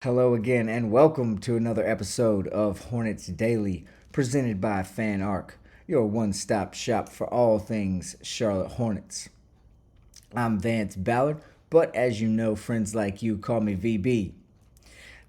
Hello again, and welcome to another episode of Hornets Daily, presented by Fan Arc, your one-stop shop for all things Charlotte Hornets. I'm Vance Ballard, but as you know, friends like you call me VB.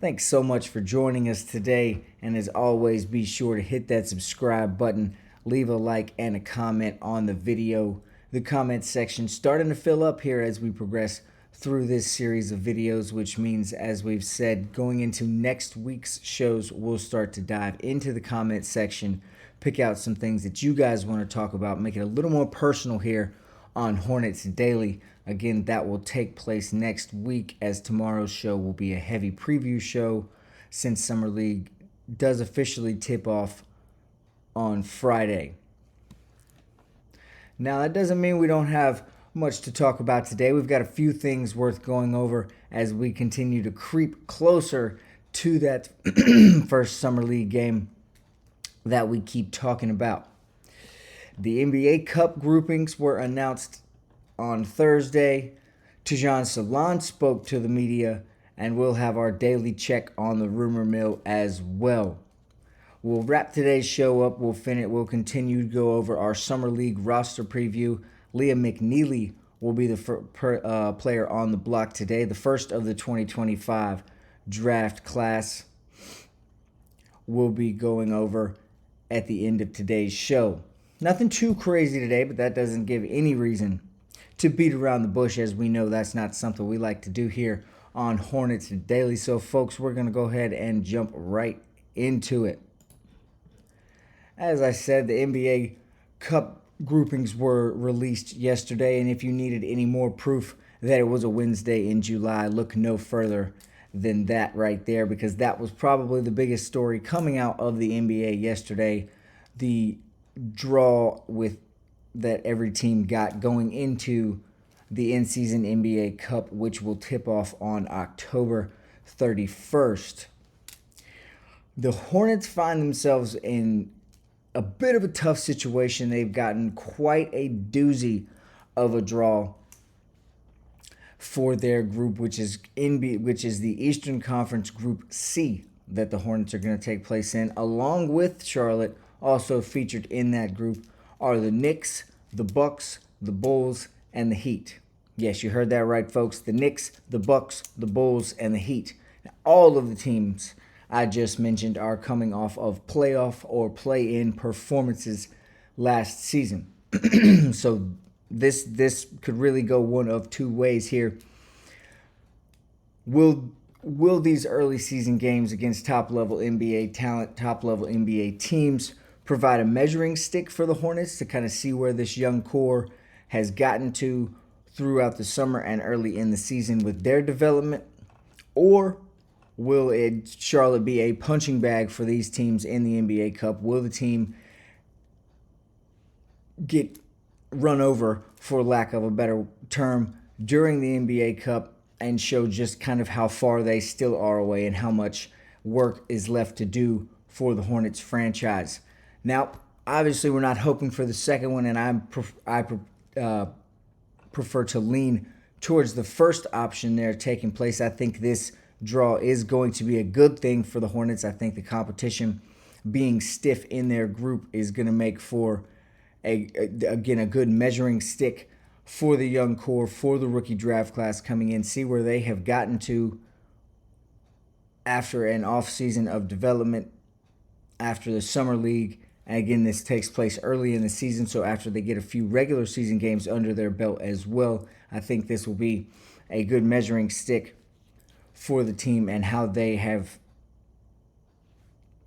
Thanks so much for joining us today, and as always, be sure to hit that subscribe button, leave a like and a comment on the video. The comment section starting to fill up here as we progress through this series of videos, which means, as we've said, going into next week's shows, we'll start to dive into the comment section, pick out some things that you guys want to talk about, make it a little more personal here on Hornets Daily. Again, that will take place next week, as tomorrow's show will be a heavy preview show since Summer League does officially tip off on Friday. Now, that doesn't mean we don't have much to talk about today. We've got a few things worth going over as we continue to creep closer to that first Summer League game that we keep talking about. The NBA Cup groupings were announced on Thursday. Tjan Salon spoke to the media, and we'll have our daily check on the rumor mill as well. We'll wrap today's show up. We'll continue to go over our Summer League roster preview. McNeely will be the player on the block today, the first of the 2025 draft class. We'll be going over at the end of today's show. Nothing too crazy today, but that doesn't give any reason to beat around the bush, as we know that's not something we like to do here on Hornets Daily. So, folks, we're going to go ahead and jump right into it. As I said, the NBA Cup groupings were released yesterday, and if you needed any more proof that it was a Wednesday in July, look no further than that right there, because that was probably the biggest story coming out of the NBA yesterday. The draw with that every team got going into the in-season NBA Cup, which will tip off on October 31st. The Hornets find themselves in a bit of a tough situation. They've gotten quite a doozy of a draw for their group, which is the Eastern Conference Group C that the Hornets are going to take place in. Along with Charlotte, also featured in that group are the Knicks, the Bucks, the Bulls, and the Heat. Yes, you heard that right, folks. The Knicks, the Bucks, the Bulls, and the Heat. All of the teams I just mentioned are coming off of playoff or play-in performances last season. So this could really go one of two ways here. Will these early season games against top-level NBA talent, top-level NBA teams provide a measuring stick for the Hornets to kind of see where this young core has gotten to throughout the summer and early in the season with their development? Or will Charlotte be a punching bag for these teams in the NBA Cup? Will the team get run over, for lack of a better term, during the NBA Cup and show just kind of how far they still are away and how much work is left to do for the Hornets franchise? Now, obviously, we're not hoping for the second one, and I prefer to lean towards the first option there taking place. I think this draw is going to be a good thing for the Hornets. I think the competition being stiff in their group is going to make for a good measuring stick for the young core, for the rookie draft class coming in, see where they have gotten to after an offseason of development, after the summer league. And again, this takes place early in the season, so after they get a few regular season games under their belt as well, I think this will be a good measuring stick for the team and how they have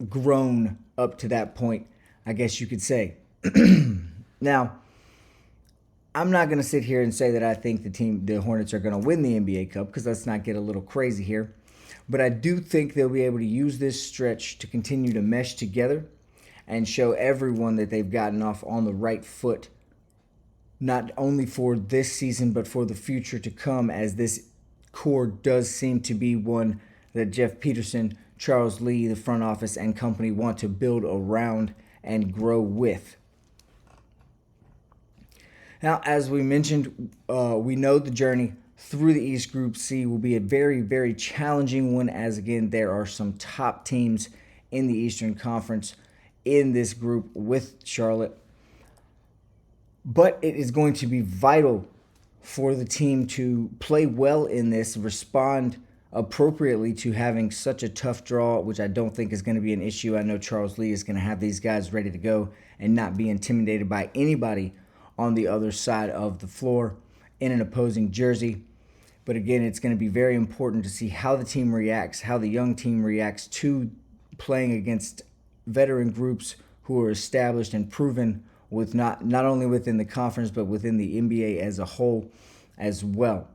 grown up to that point, I guess you could say. Now, I'm not going to sit here and say that I think the Hornets are going to win the NBA Cup, because let's not get a little crazy here. But I do think they'll be able to use this stretch to continue to mesh together and show everyone that they've gotten off on the right foot, not only for this season but for the future to come, as this core does seem to be one that Jeff Peterson, Charles Lee, the front office, and company want to build around and grow with. Now, as we mentioned, we know the journey through the East Group C will be a very, very challenging one, as again, there are some top teams in the Eastern Conference in this group with Charlotte. But it is going to be vital for the team to play well in this, respond appropriately to having such a tough draw, which I don't think is going to be an issue. I know Charles Lee is going to have these guys ready to go and not be intimidated by anybody on the other side of the floor in an opposing jersey. But again, it's going to be very important to see how the team reacts, how the young team reacts to playing against veteran groups who are established and proven with not only within the conference, but within the NBA as a whole as well.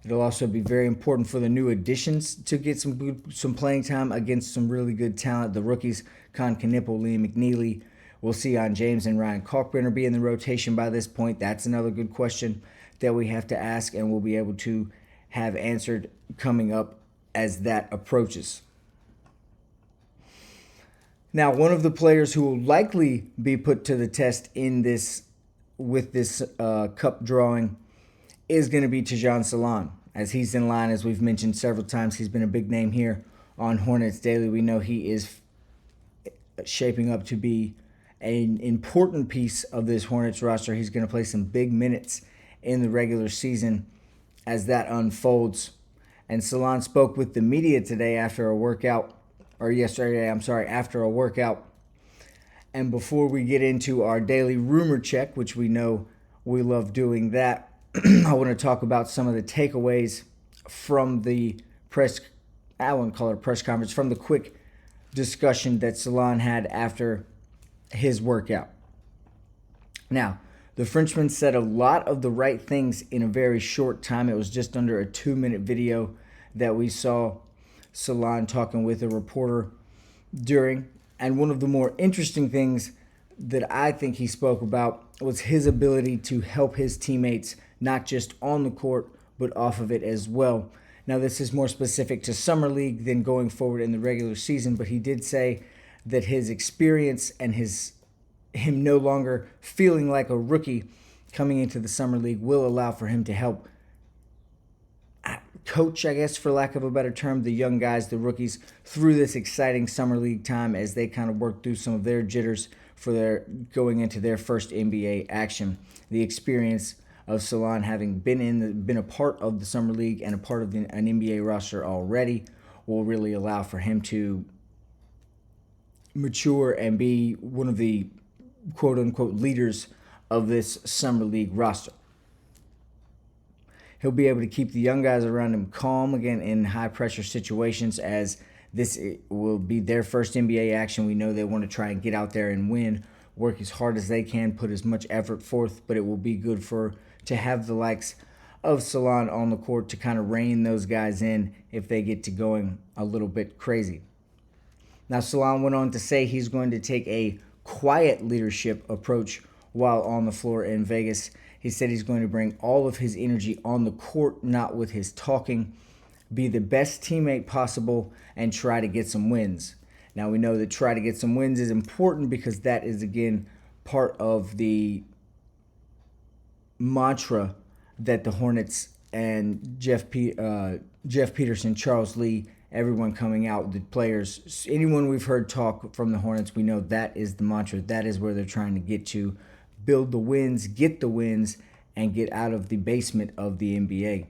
It'll also be very important for the new additions to get some playing time against some really good talent. The rookies, Con Knipple, Liam McNeely, we'll see on James and Ryan Kalkbrenner be in the rotation by this point. That's another good question that we have to ask, and we'll be able to have answered coming up as that approaches. Now, one of the players who will likely be put to the test in this with this cup drawing is going to be Tjan Salon, as he's in line, as we've mentioned several times. He's been a big name here on Hornets Daily. We know he is shaping up to be an important piece of this Hornets roster. He's going to play some big minutes in the regular season as that unfolds. And Salon spoke with the media today after a workout, after a workout. And before we get into our daily rumor check, which we know we love doing that, I want to talk about some of the takeaways from the press conference, from the quick discussion that Salon had after his workout. Now, the Frenchman said a lot of the right things in a very short time. It was just under a 2-minute video that we saw Salon talking with a reporter during. And one of the more interesting things that I think he spoke about was his ability to help his teammates, not just on the court, but off of it as well. Now, this is more specific to Summer League than going forward in the regular season, but he did say that his experience and him no longer feeling like a rookie coming into the Summer League will allow for him to help coach, I guess, for lack of a better term, the young guys, the rookies, through this exciting Summer League time as they kind of work through some of their jitters for their going into their first NBA action. The experience of Salon having been a part of the Summer League and a part of an NBA roster already will really allow for him to mature and be one of the quote-unquote leaders of this Summer League roster. He'll be able to keep the young guys around him calm, again, in high-pressure situations, as this will be their first NBA action. We know they want to try and get out there and win, work as hard as they can, put as much effort forth, but it will be good to have the likes of Salon on the court to kind of rein those guys in if they get to going a little bit crazy. Now, Salon went on to say he's going to take a quiet leadership approach while on the floor in Vegas. He said he's going to bring all of his energy on the court, not with his talking, be the best teammate possible, and try to get some wins. Now, we know that try to get some wins is important because that is, again, part of the mantra that the Hornets and Jeff Peterson, Charles Lee, everyone coming out, the players, anyone we've heard talk from the Hornets, we know that is the mantra. That is where they're trying to get to. Build the wins, get the wins, and get out of the basement of the NBA.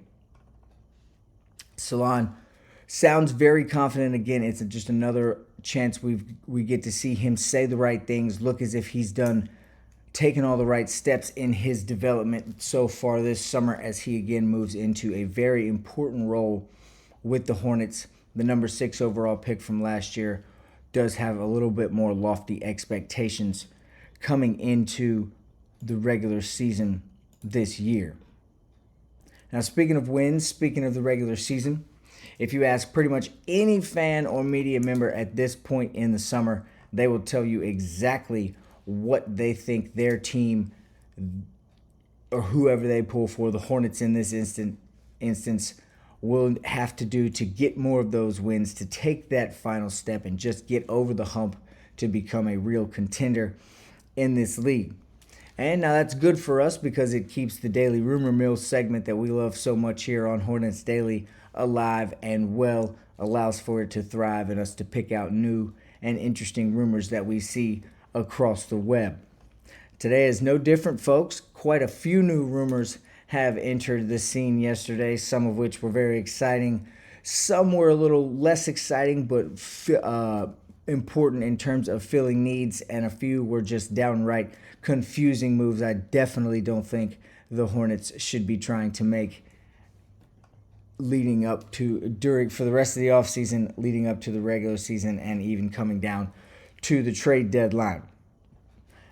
Salon sounds very confident. Again, it's just another chance we get to see him say the right things, look as if he's taken all the right steps in his development so far this summer as he again moves into a very important role with the Hornets. The number 6 overall pick from last year does have a little bit more lofty expectations coming into the regular season this year. Now, speaking of wins, speaking of the regular season, if you ask pretty much any fan or media member at this point in the summer, they will tell you exactly what they think their team or whoever they pull for, the Hornets in this instance, will have to do to get more of those wins, to take that final step and just get over the hump to become a real contender in this league. And now that's good for us because it keeps the Daily Rumor Mill segment that we love so much here on Hornets Daily alive and well, allows for it to thrive and us to pick out new and interesting rumors that we see across the web. Today is no different, folks. Quite a few new rumors have entered the scene yesterday, some of which were very exciting. Some were a little less exciting, but important in terms of filling needs, and a few were just downright confusing moves I definitely don't think the Hornets should be trying to make leading up to for the rest of the offseason, leading up to the regular season, and even coming down to the trade deadline.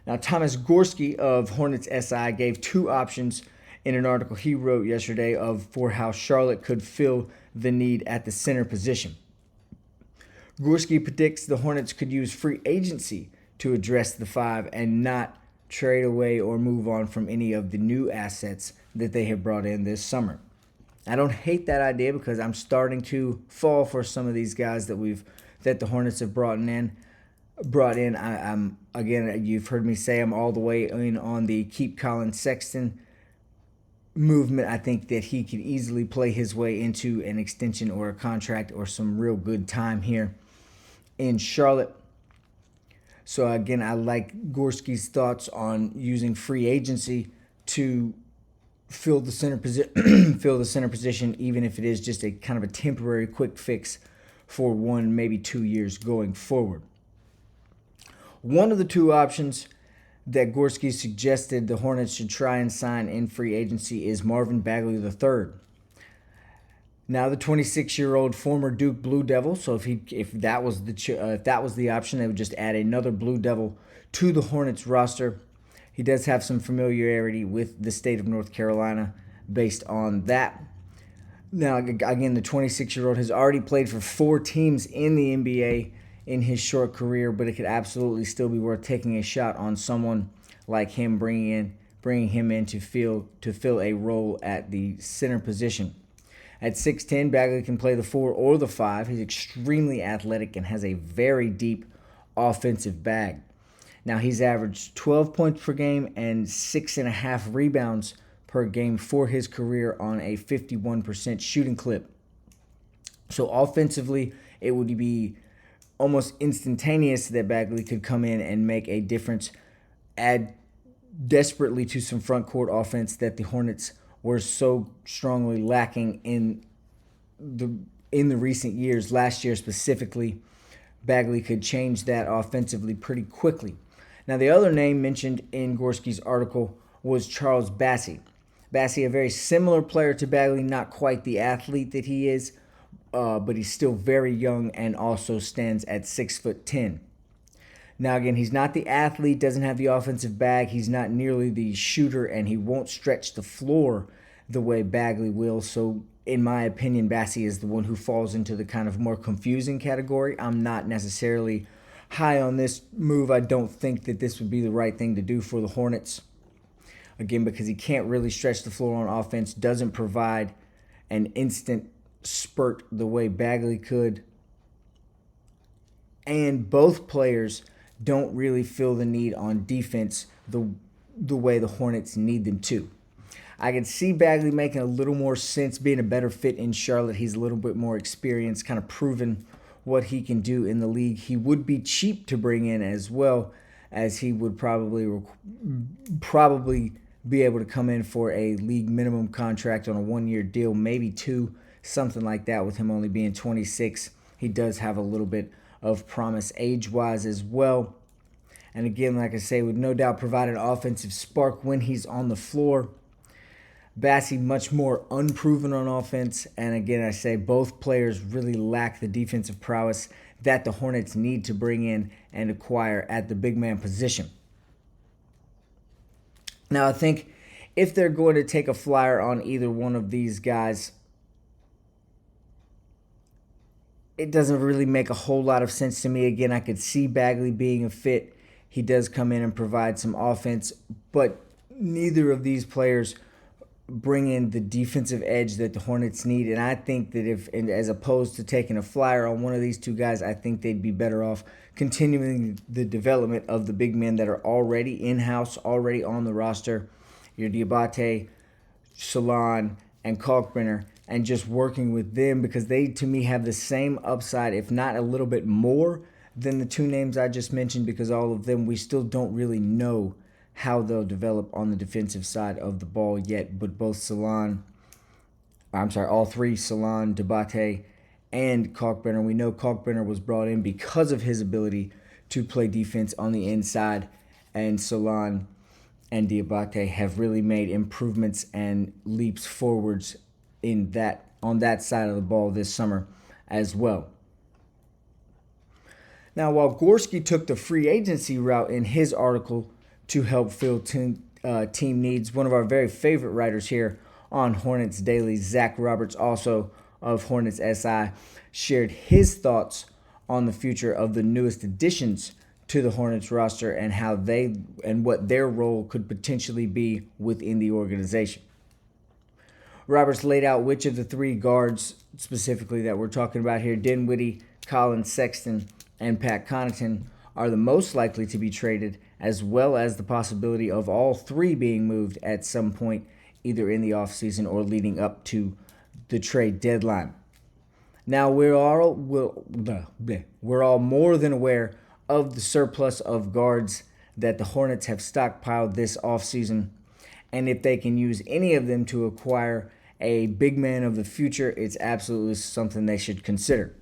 Now, Thomas Gorski of Hornets SI gave two options in an article he wrote yesterday for how Charlotte could fill the need at the center position. Gorski predicts the Hornets could use free agency to address the five and not trade away or move on from any of the new assets that they have brought in this summer. I don't hate that idea because I'm starting to fall for some of these guys that the Hornets have brought in. I'm again, you've heard me say I'm all the way in on the keep Colin Sexton movement. I think that he could easily play his way into an extension or a contract or some real good time here in Charlotte. So again, I like Gorski's thoughts on using free agency to fill the center position, even if it is just a kind of a temporary quick fix for 1, maybe 2 years going forward. One of the two options that Gorski suggested the Hornets should try and sign in free agency is Marvin Bagley III. Now, the 26-year-old former Duke Blue Devil. So if that was the option, they would just add another Blue Devil to the Hornets roster. He does have some familiarity with the state of North Carolina based on that. Now, again, the 26-year-old has already played for 4 teams in the NBA in his short career, but it could absolutely still be worth taking a shot on someone like him, bringing him in to fill a role at the center position. At 6'10", Bagley can play the 4 or the 5. He's extremely athletic and has a very deep offensive bag. Now, he's averaged 12 points per game and 6.5 rebounds per game for his career on a 51% shooting clip. So offensively, it would be almost instantaneous that Bagley could come in and make a difference, add desperately to some front court offense that the Hornets were so strongly lacking in the recent years. Last year specifically, Bagley could change that offensively pretty quickly. Now, the other name mentioned in Gorski's article was Charles Bassey. Bassey, a very similar player to Bagley, not quite the athlete that he is, but he's still very young and also stands at 6'10". Now, again, he's not the athlete, doesn't have the offensive bag. He's not nearly the shooter, and he won't stretch the floor the way Bagley will. So, in my opinion, Bassey is the one who falls into the kind of more confusing category. I'm not necessarily high on this move. I don't think that this would be the right thing to do for the Hornets. Again, because he can't really stretch the floor on offense, doesn't provide an instant spurt the way Bagley could. And both players don't really feel the need on defense the way the Hornets need them to. I could see Bagley making a little more sense, being a better fit in Charlotte. He's a little bit more experienced, kind of proven what he can do in the league. He would be cheap to bring in as well, as he would probably be able to come in for a league minimum contract on a 1-year deal, maybe 2, something like that, with him only being 26. He does have a little bit of promise age-wise as well. And again, like I say, would no doubt provide an offensive spark when he's on the floor. Bassey much more unproven on offense. And again, I say both players really lack the defensive prowess that the Hornets need to bring in and acquire at the big man position. Now, I think if they're going to take a flyer on either one of these guys, it doesn't really make a whole lot of sense to me. Again, I could see Bagley being a fit. He does come in and provide some offense, but neither of these players bring in the defensive edge that the Hornets need. And I think that as opposed to taking a flyer on one of these two guys, I think they'd be better off continuing the development of the big men that are already in-house, already on the roster. Your Diabate, Salon, and Kalkbrenner, and just working with them because they, to me, have the same upside, if not a little bit more than the two names I just mentioned, because all of them, we still don't really know how they'll develop on the defensive side of the ball yet. But all three, Salon, Diabate, and Kalkbrenner, we know Kalkbrenner was brought in because of his ability to play defense on the inside, and Salon and Diabate have really made improvements and leaps forwards on that side of the ball this summer as well. Now, while Gorski took the free agency route in his article to help fill team needs, one of our very favorite writers here on Hornets Daily, Zach Roberts, also of Hornets SI, shared his thoughts on the future of the newest additions to the Hornets roster and what their role could potentially be within the organization. Roberts laid out which of the three guards specifically that we're talking about here, Dinwiddie, Colin Sexton, and Pat Connaughton, are the most likely to be traded, as well as the possibility of all three being moved at some point, either in the offseason or leading up to the trade deadline. Now, we're all more than aware of the surplus of guards that the Hornets have stockpiled this offseason, and if they can use any of them to acquire a big man of the future, it's absolutely something they should consider.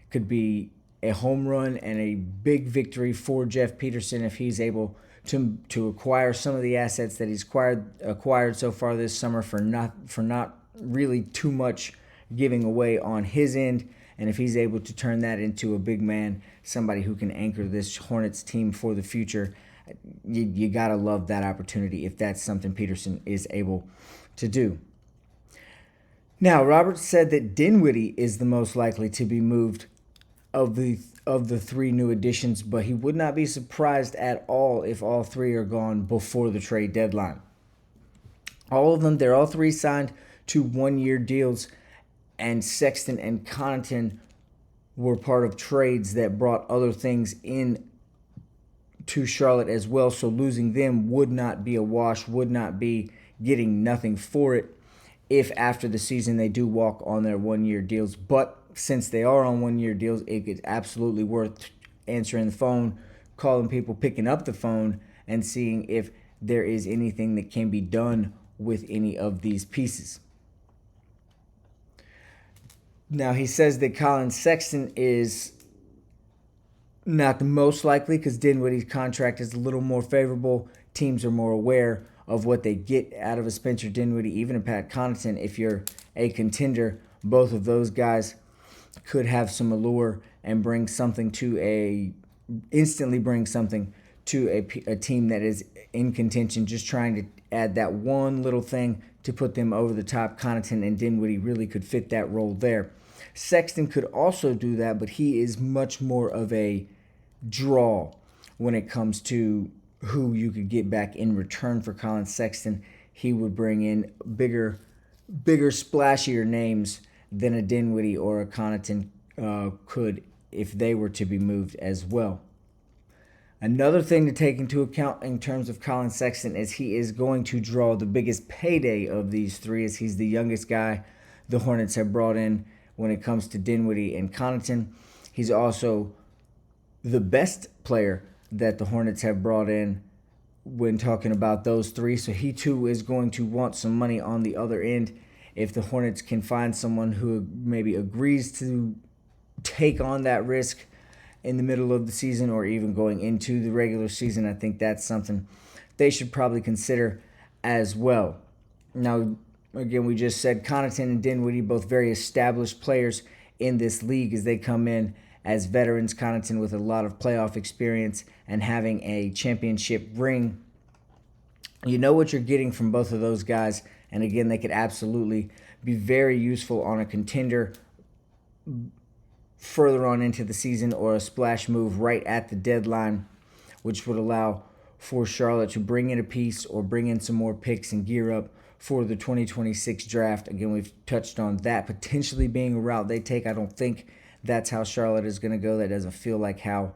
It could be a home run and a big victory for Jeff Peterson if he's able to acquire some of the assets that he's acquired so far this summer for not really too much giving away on his end. And if he's able to turn that into a big man, somebody who can anchor this Hornets team for the future, you got to love that opportunity if that's something Peterson is able to do. Now, Roberts said that Dinwiddie is the most likely to be moved of the three new additions, but he would not be surprised at all if all three are gone before the trade deadline. They're all three signed to one-year deals, and Sexton and Connaughton were part of trades that brought other things in to Charlotte as well, so losing them would not be a wash, would not be getting nothing for it if after the season they do walk on their one-year deals. But since they are on one-year deals, it is absolutely worth answering the phone, calling people, picking up the phone, and seeing if there is anything that can be done with any of these pieces. Now, he says that Colin Sexton is not the most likely because Dinwiddie's contract is a little more favorable. Teams are more aware of what they get out of a Spencer Dinwiddie, even a Pat Connaughton. If you're a contender, both of those guys could have some allure and instantly bring something to a team that is in contention, just trying to add that one little thing to put them over the top. Connaughton and Dinwiddie really could fit that role there. Sexton could also do that, but he is much more of a draw when it comes to who you could get back in return for Colin Sexton. He would bring in bigger, splashier names than a Dinwiddie or a Connaughton could if they were to be moved as well. Another thing to take into account in terms of Colin Sexton is he is going to draw the biggest payday of these three, as he's the youngest guy the Hornets have brought in when it comes to Dinwiddie and Connaughton. He's also the best player that the Hornets have brought in when talking about those three, so he too is going to want some money on the other end. If the Hornets can find someone who maybe agrees to take on that risk in the middle of the season or even going into the regular season, I think that's something they should probably consider as well. Now, again, we just said Connaughton and Dinwiddie, both very established players in this league as they come in as veterans. Connaughton with a lot of playoff experience and having a championship ring. You know what you're getting from both of those guys, and again, they could absolutely be very useful on a contender further on into the season or a splash move right at the deadline, which would allow for Charlotte to bring in a piece or bring in some more picks and gear up for the 2026 draft. Again, we've touched on that potentially being a route they take. I don't think that's how Charlotte is going to go. That doesn't feel like how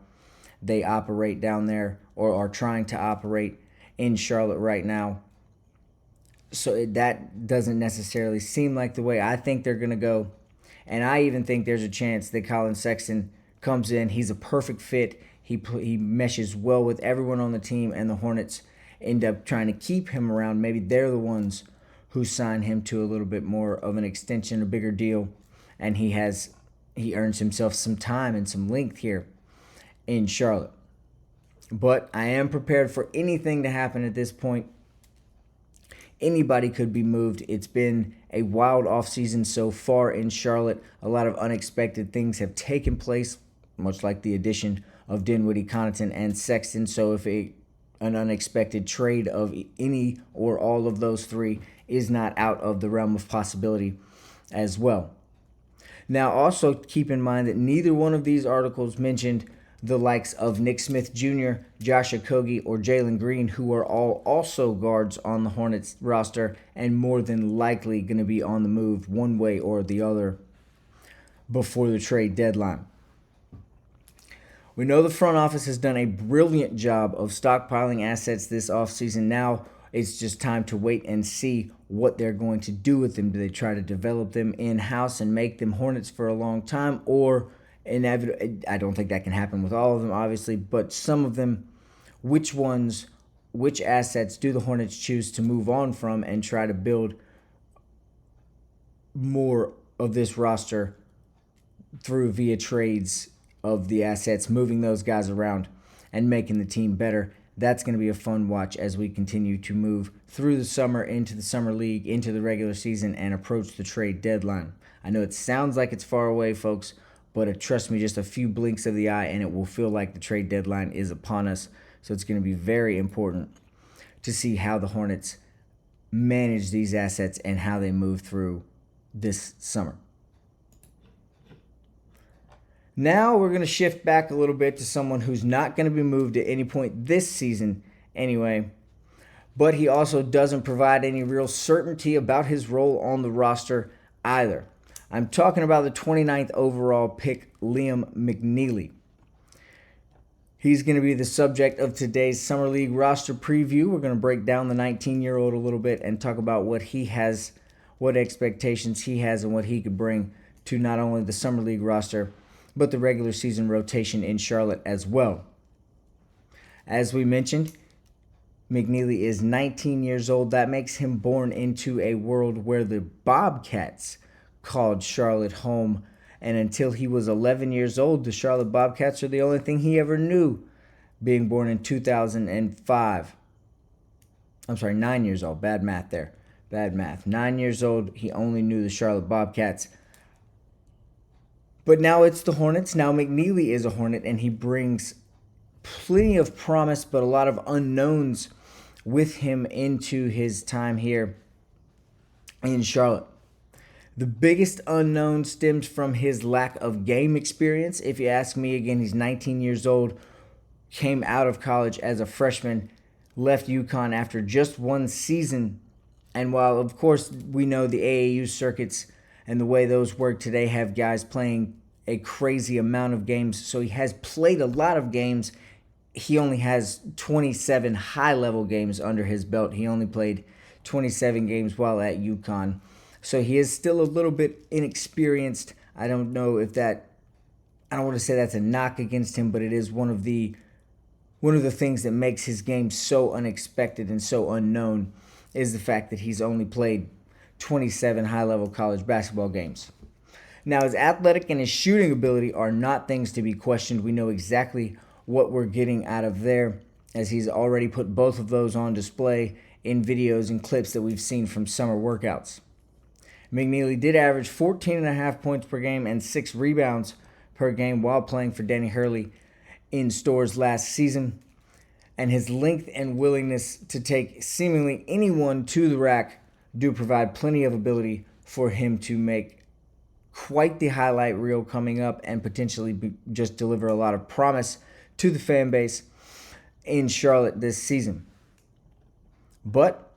they operate down there or are trying to operate in Charlotte right now. So that doesn't necessarily seem like the way I think they're going to go. And I even think there's a chance that Colin Sexton comes in. He's a perfect fit. He meshes well with everyone on the team, and the Hornets end up trying to keep him around. Maybe they're the ones who sign him to a little bit more of an extension, a bigger deal, and he earns himself some time and some length here in Charlotte. But I am prepared for anything to happen at this point. Anybody could be moved. It's been a wild offseason so far in Charlotte. A lot of unexpected things have taken place, much like the addition of Dinwiddie, Connaughton, and Sexton. So if an unexpected trade of any or all of those three is not out of the realm of possibility as well. Now, also keep in mind that neither one of these articles mentioned the likes of Nick Smith Jr., Josh Okogie, or Jalen Green, who are all also guards on the Hornets roster and more than likely going to be on the move one way or the other before the trade deadline. We know the front office has done a brilliant job of stockpiling assets this offseason. Now it's just time to wait and see what they're going to do with them. Do they try to develop them in-house and make them Hornets for a long time? Or, I don't think that can happen with all of them, obviously, but some of them, which assets do the Hornets choose to move on from and try to build more of this roster through via trades of the assets, moving those guys around and making the team better? That's going to be a fun watch as we continue to move through the summer, into the summer league, into the regular season, and approach the trade deadline. I know it sounds like it's far away, folks, but trust me, just a few blinks of the eye and it will feel like the trade deadline is upon us. So it's going to be very important to see how the Hornets manage these assets and how they move through this summer. Now we're going to shift back a little bit to someone who's not going to be moved at any point this season anyway, but he also doesn't provide any real certainty about his role on the roster either. I'm talking about the 29th overall pick, Liam McNeely. He's going to be the subject of today's Summer League roster preview. We're going to break down the 19-year-old a little bit and talk about what he has, what expectations he has, and what he could bring to not only the Summer League roster, but the regular season rotation in Charlotte as well. As we mentioned, McNeely is 19 years old. That makes him born into a world where the Bobcats called Charlotte home, and until he was 11 years old, the Charlotte Bobcats are the only thing he ever knew, being born in 2005. I'm sorry, 9 years old. Bad math there. Bad math. 9 years old, he only knew the Charlotte Bobcats. But now it's the Hornets. Now McNeely is a Hornet, and he brings plenty of promise, but a lot of unknowns with him into his time here in Charlotte. The biggest unknown stems from his lack of game experience. If you ask me, again, he's 19 years old, came out of college as a freshman, left UConn after just one season. And while, of course, we know the AAU circuits and the way those work today have guys playing a crazy amount of games, so he has played a lot of games. He only has 27 high-level games under his belt. He only played 27 games while at UConn. So he is still a little bit inexperienced. I don't know if that, I don't want to say that's a knock against him, but it is one of the things that makes his game so unexpected and so unknown is the fact that he's only played 27 high-level college basketball games. Now, his athletic and his shooting ability are not things to be questioned. We know exactly what we're getting out of there, as he's already put both of those on display in videos and clips that we've seen from summer workouts. McNeely did average 14.5 points per game and 6 rebounds per game while playing for Danny Hurley in Stores last season. And his length and willingness to take seemingly anyone to the rack do provide plenty of ability for him to make quite the highlight reel coming up and potentially just deliver a lot of promise to the fan base in Charlotte this season. But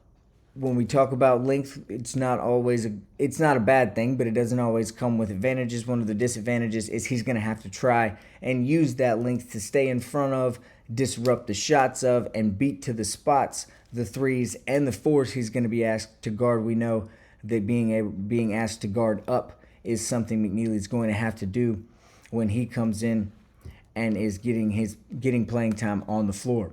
when we talk about length, it's not a bad thing, but it doesn't always come with advantages. One of the disadvantages is he's going to have to try and use that length to stay in front of, disrupt the shots of, and beat to the spots the threes and the fours he's going to be asked to guard. We know that being asked to guard up is something McNeely's going to have to do when he comes in and is getting playing time on the floor.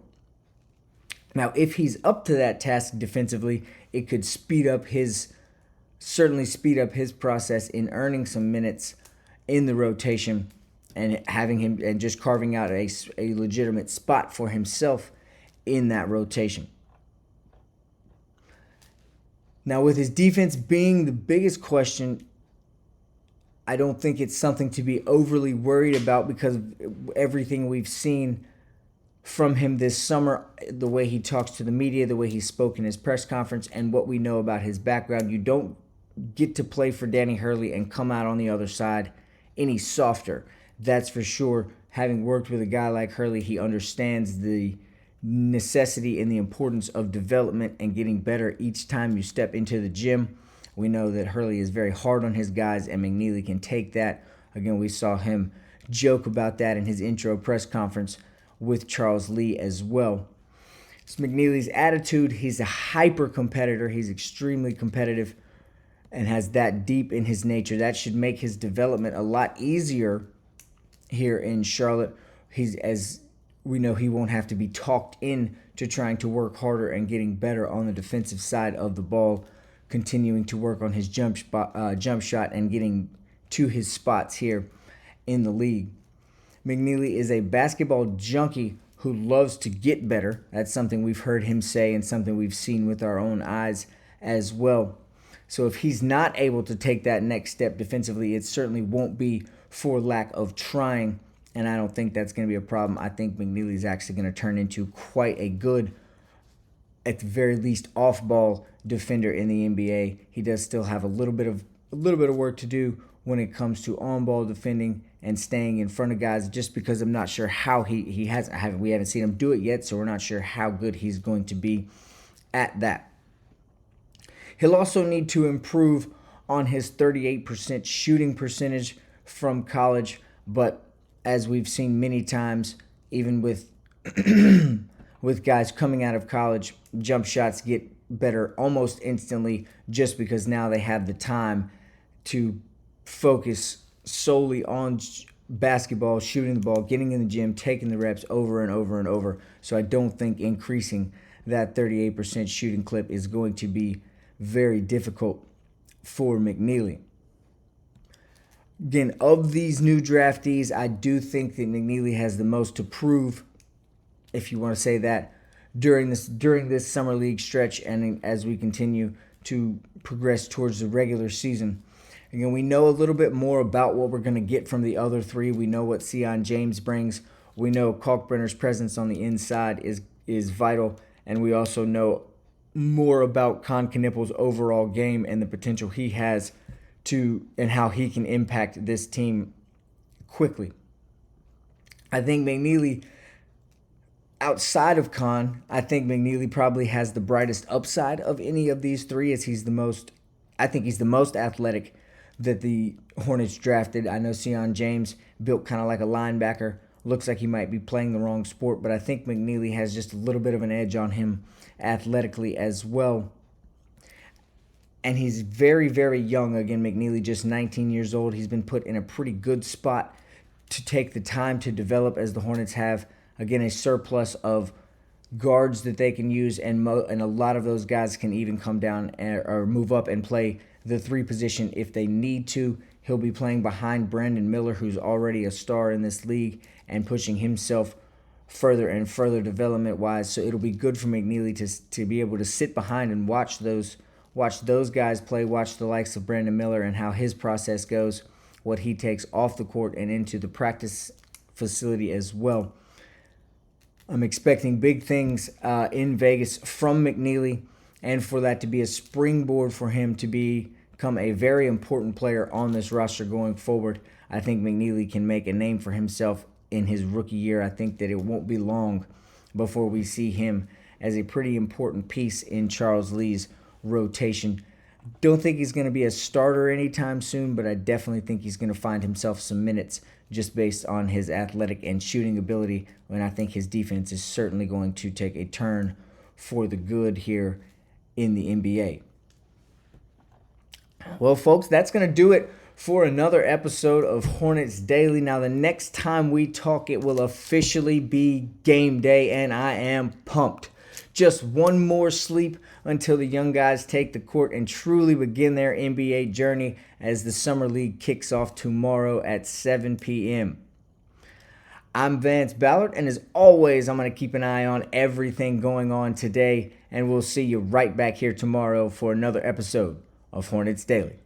Now, if he's up to that task defensively, it could certainly speed up his process in earning some minutes in the rotation and having him and just carving out a legitimate spot for himself in that rotation. Now, with his defense being the biggest question, I don't think it's something to be overly worried about because of everything we've seen from him this summer, the way he talks to the media, the way he spoke in his press conference, and what we know about his background. You don't get to play for Danny Hurley and come out on the other side any softer. That's for sure. Having worked with a guy like Hurley, he understands the necessity and the importance of development and getting better each time you step into the gym. We know that Hurley is very hard on his guys, and McNeely can take that. Again, we saw him joke about that in his intro press conference with Charles Lee as well. It's McNeely's attitude. He's a hyper competitor. He's extremely competitive and has that deep in his nature. That should make his development a lot easier here in Charlotte. As we know, he won't have to be talked in to trying to work harder and getting better on the defensive side of the ball, continuing to work on his jump shot and getting to his spots here in the league. McNeely is a basketball junkie who loves to get better. That's something we've heard him say and something we've seen with our own eyes as well. So if he's not able to take that next step defensively, it certainly won't be for lack of trying, and I don't think that's going to be a problem. I think McNeely's actually going to turn into quite a good, at the very least, off-ball defender in the NBA. He does still have a little bit of work to do when it comes to on-ball defending and staying in front of guys, just because I'm not sure how we haven't seen him do it yet, so we're not sure how good he's going to be at that. He'll also need to improve on his 38% shooting percentage from college, but as we've seen many times, even with with guys coming out of college, jump shots get better almost instantly just because now they have the time to focus solely on basketball, shooting the ball, getting in the gym, taking the reps over and over and over. So I don't think increasing that 38% shooting clip is going to be very difficult for McNeely. Again, of these new draftees, I do think that McNeely has the most to prove, if you want to say that, during this summer league stretch and as we continue to progress towards the regular season. Again, we know a little bit more about what we're going to get from the other three. We know what Tjan James brings. We know Kalkbrenner's presence on the inside is vital. And we also know more about Con Knippel's overall game and the potential he has and how he can impact this team quickly. I think McNeely, outside of Con, I think McNeely probably has the brightest upside of any of these three, as he's the most athletic that the Hornets drafted. I know Tjan James, built kind of like a linebacker, looks like he might be playing the wrong sport, but I think McNeely has just a little bit of an edge on him athletically as well. And he's very, very young. Again, McNeely just 19 years old. He's been put in a pretty good spot to take the time to develop, as the Hornets have, again, a surplus of guards that they can use, and a lot of those guys can even come down or move up and play the three position if they need to. He'll be playing behind Brandon Miller, who's already a star in this league, and pushing himself further and further development-wise. So it'll be good for McNeely to be able to sit behind and watch those guys play, watch the likes of Brandon Miller and how his process goes, what he takes off the court and into the practice facility as well. I'm expecting big things in Vegas from McNeely, and for that to be a springboard for him to become a very important player on this roster going forward. I think McNeely can make a name for himself in his rookie year. I think that it won't be long before we see him as a pretty important piece in Charles Lee's rotation. Don't think he's going to be a starter anytime soon, but I definitely think he's going to find himself some minutes just based on his athletic and shooting ability, and I think his defense is certainly going to take a turn for the good here in the NBA. Well, folks, that's going to do it for another episode of Hornets Daily. Now, the next time we talk, it will officially be game day, and I am pumped. Just one more sleep until the young guys take the court and truly begin their NBA journey as the Summer League kicks off tomorrow at 7 p.m. I'm Vance Ballard, and as always, I'm going to keep an eye on everything going on today, and we'll see you right back here tomorrow for another episode of Hornets Daily.